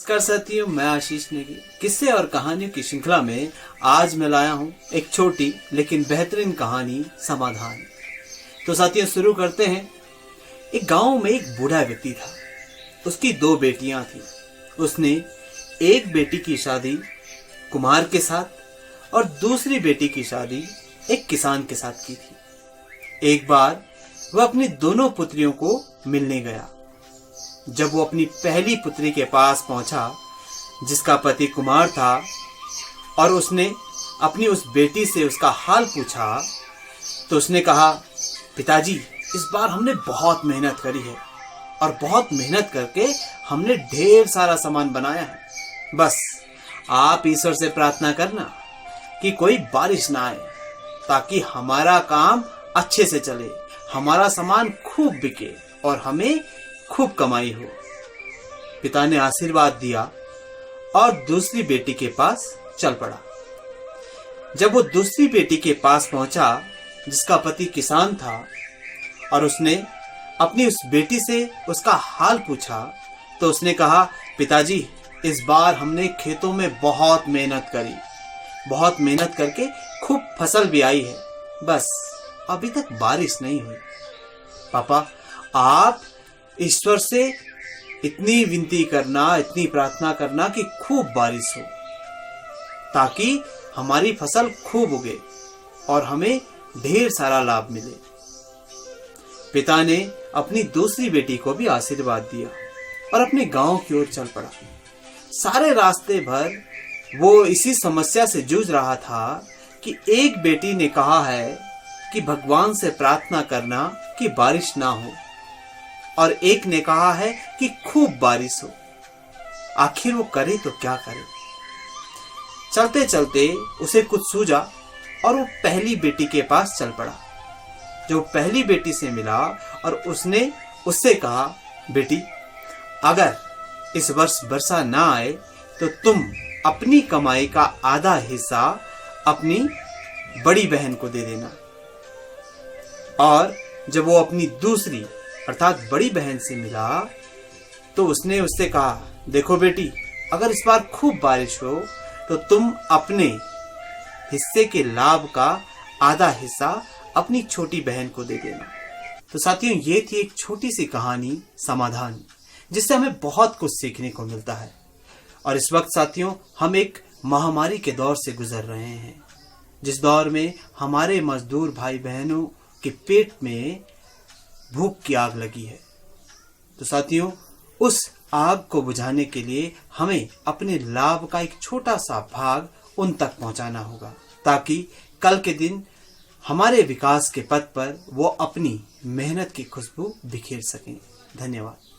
नमस्कार साथियों, मैं आशीष नेगी किस्से और कहानियों की श्रृंखला में आज मैं लाया हूँ एक छोटी लेकिन बेहतरीन कहानी समाधान। तो साथियों शुरू करते हैं। एक गांव में एक बूढ़ा व्यक्ति था। उसकी दो बेटियां थी। उसने एक बेटी की शादी कुम्हार के साथ और दूसरी बेटी की शादी एक किसान के साथ की थी। एक बार वह अपनी दोनों पुत्रियों को मिलने गया। जब वो अपनी पहली पुत्री के पास पहुंचा जिसका पति कुमार था और उसने अपनी उस बेटी से उसका हाल पूछा तो उसने कहा, पिताजी इस बार हमने बहुत मेहनत करी है और बहुत मेहनत करके हमने ढेर सारा सामान बनाया है। बस आप ईश्वर से प्रार्थना करना कि कोई बारिश ना आए ताकि हमारा काम अच्छे से चले, हमारा सामान खूब बिके और हमें खूब कमाई हो। पिता ने आशीर्वाद दिया और दूसरी बेटी के पास चल पड़ा। जब वो दूसरी बेटी के पास पहुंचा जिसका पति किसान था और उसने अपनी उस बेटी से उसका हाल पूछा तो उसने कहा, पिताजी इस बार हमने खेतों में बहुत मेहनत करी, बहुत मेहनत करके खूब फसल भी आई है, बस अभी तक बारिश नहीं हुई। पापा आप ईश्वर से इतनी विनती करना, इतनी प्रार्थना करना कि खूब बारिश हो ताकि हमारी फसल खूब उगे और हमें ढेर सारा लाभ मिले। पिता ने अपनी दूसरी बेटी को भी आशीर्वाद दिया और अपने गांव की ओर चल पड़ा। सारे रास्ते भर वो इसी समस्या से जूझ रहा था कि एक बेटी ने कहा है कि भगवान से प्रार्थना करना कि बारिश ना हो और एक ने कहा है कि खूब बारिश हो। आखिर वो करे तो क्या करे। चलते चलते उसे कुछ सूझा और वो पहली बेटी के पास चल पड़ा। जो पहली बेटी से मिला और उसने उससे कहा, बेटी अगर इस वर्ष वर्षा ना आए तो तुम अपनी कमाई का आधा हिस्सा अपनी बड़ी बहन को दे देना। और जब वो अपनी दूसरी अर्थात बड़ी बहन से मिला तो उसने उससे कहा, देखो बेटी अगर इस बार खूब बारिश हो तो तुम अपने हिस्से के लाभ का आधा हिस्सा अपनी छोटी बहन को दे देना। तो साथियों ये थी एक छोटी सी कहानी समाधान जिससे हमें बहुत कुछ सीखने को मिलता है। और इस वक्त साथियों हम एक महामारी के दौर से गुजर रहे हैं, जिस दौर में हमारे मजदूर भाई बहनों के पेट में भूख की आग लगी है। तो साथियों उस आग को बुझाने के लिए हमें अपने लाभ का एक छोटा सा भाग उन तक पहुंचाना होगा ताकि कल के दिन हमारे विकास के पथ पर वो अपनी मेहनत की खुशबू बिखेर सकें। धन्यवाद।